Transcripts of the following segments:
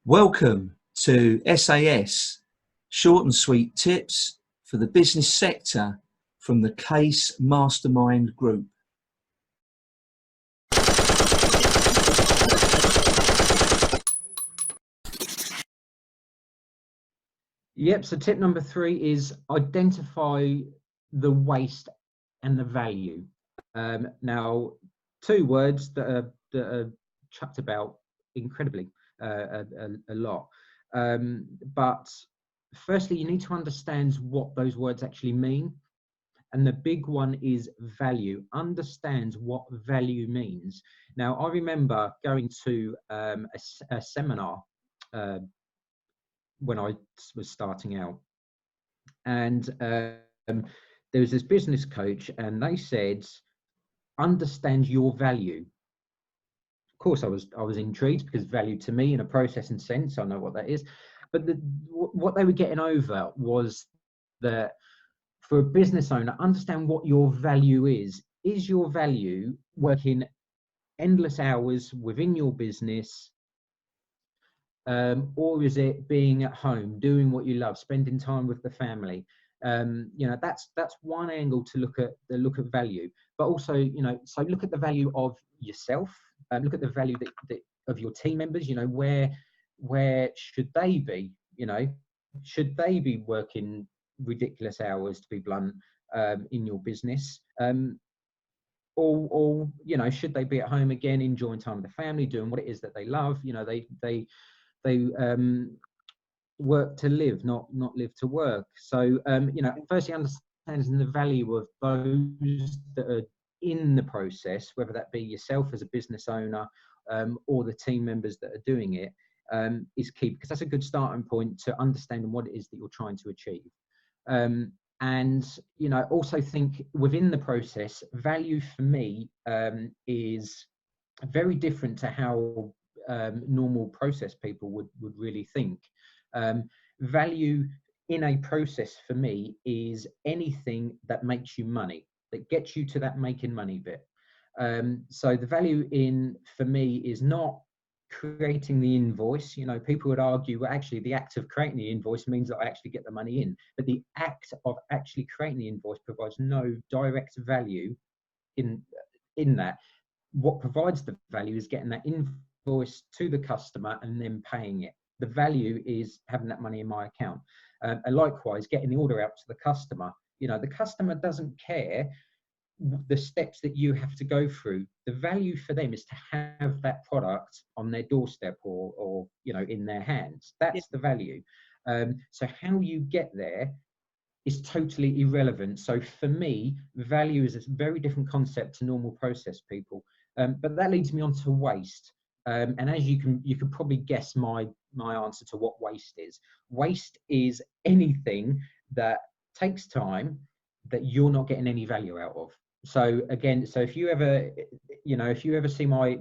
Welcome to SAS, short and sweet tips for the business sector from the Case Mastermind Group. Yep, so tip number 3 is identify the waste and the value. Now, 2 words that are chucked about incredibly a lot. But firstly, you need to understand what those words actually mean. And the big one is value. Understand what value means. Now, I remember going to a seminar when I was starting out, and there was this business coach, and they said, understand your value. Of course, I was intrigued, because value to me, in a processing sense, I know what that is. But what they were getting over was that for a business owner, understand what your value is. Is your value working endless hours within your business? Or is it being at home, doing what you love, spending time with the family? That's one angle to look at value. But also, so look at the value of yourself. Look at the value that of your team members. Where should they be? Should they be working ridiculous hours, to be blunt, in your business? Or should they be at home again, enjoying time with the family, doing what it is that they love? They work to live, not live to work. So, firstly, understanding the value of those that are in the process, whether that be yourself as a business owner or the team members that are doing it, is key, because that's a good starting point to understanding what it is that you're trying to achieve. And also think within the process, value for me is very different to how normal process people would really think. Value in a process for me is anything that makes you money, that gets you to that making money bit. So the value for me is not creating the invoice. People would argue, well, actually the act of creating the invoice means that I actually get the money in, but the act of actually creating the invoice provides no direct value in that. What provides the value is getting that invoice to the customer and then paying it. The value is having that money in my account. And likewise, getting the order out to the customer. The customer doesn't care the steps that you have to go through. The value for them is to have that product on their doorstep or in their hands. That's the value. So how you get there is totally irrelevant. So for me, value is a very different concept to normal process people. But that leads me on to waste. And as you can probably guess my answer to what waste is. Waste is anything that takes time that you're not getting any value out of. So again, if you ever see my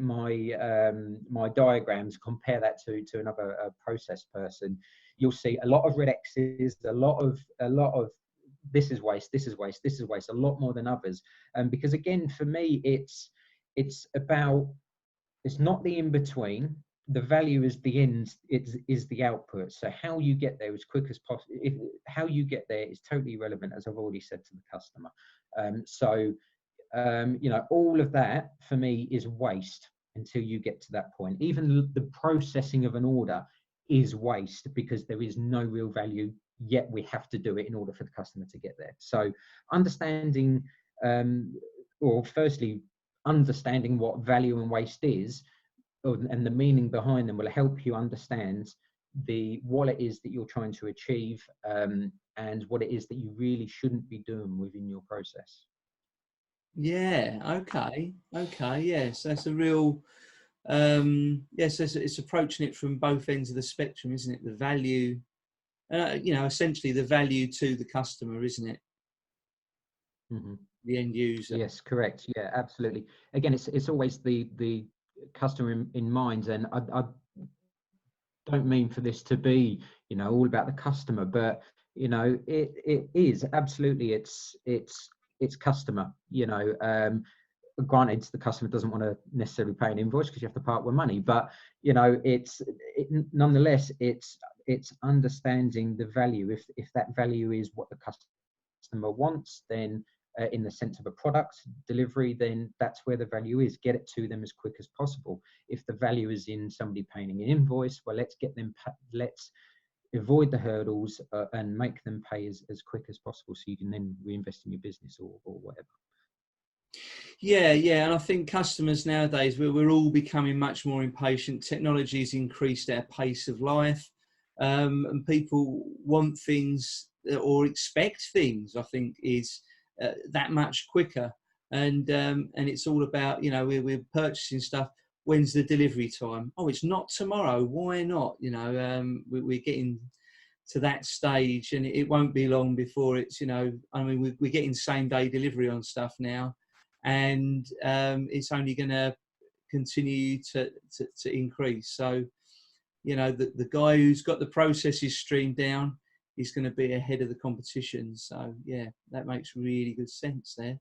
diagrams, compare that to another process person, you'll see a lot of red X's, a lot of this is waste, this is waste, this is waste, a lot more than others. Because again, for me, it's not the in between. The value is the end, is the output. So how you get there as quick as possible, how you get there is totally irrelevant, as I've already said to the customer. All of that for me is waste until you get to that point. Even the processing of an order is waste, because there is no real value, yet we have to do it in order for the customer to get there. So understanding, firstly, understanding what value and waste is, and the meaning behind them, will help you understand what it is that you're trying to achieve, and what it is that you really shouldn't be doing within your process. Yeah. Okay. Yes, that's a real. Yes, it's approaching it from both ends of the spectrum, isn't it? The value, essentially the value to the customer, isn't it? Mm-hmm. The end user. Yes, correct. Yeah, absolutely. Again, it's always the customer in mind, and I don't mean for this to be all about the customer, but it is absolutely it's customer. granted, the customer doesn't want to necessarily pay an invoice because you have to part with money, but you know, nonetheless, it's understanding the value. If that value is what the customer wants, then in the sense of a product delivery, then that's where the value is. Get it to them as quick as possible. If the value is in somebody paying an invoice, well, let's get them, let's avoid the hurdles and make them pay as quick as possible, so you can then reinvest in your business or whatever. Yeah, yeah, and I think customers nowadays, we're all becoming much more impatient. Technology's increased our pace of life, and people want things or expect things, I think, is that much quicker. And it's all about, you know, we're purchasing stuff. When's the delivery time? Oh, it's not tomorrow. Why not? You know, we're getting to that stage, and it won't be long before it's, you know, I mean, we're getting same day delivery on stuff now. And it's only going to continue to increase. So, you know, the guy who's got the processes streamed down is going to be ahead of the competition. So, yeah, that makes really good sense there.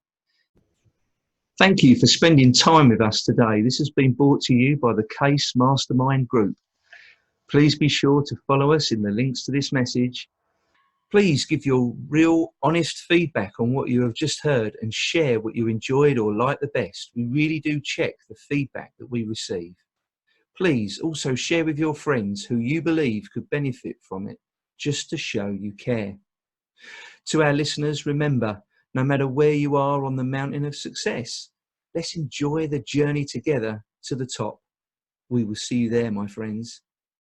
Thank you for spending time with us today. This has been brought to you by the Case Mastermind Group. Please be sure to follow us in the links to this message. Please give your real, honest feedback on what you have just heard and share what you enjoyed or liked the best. We really do check the feedback that we receive. Please also share with your friends who you believe could benefit from it, just to show you care. To our listeners, remember, no matter where you are on the mountain of success, let's enjoy the journey together to the top. We will see you there, my friends.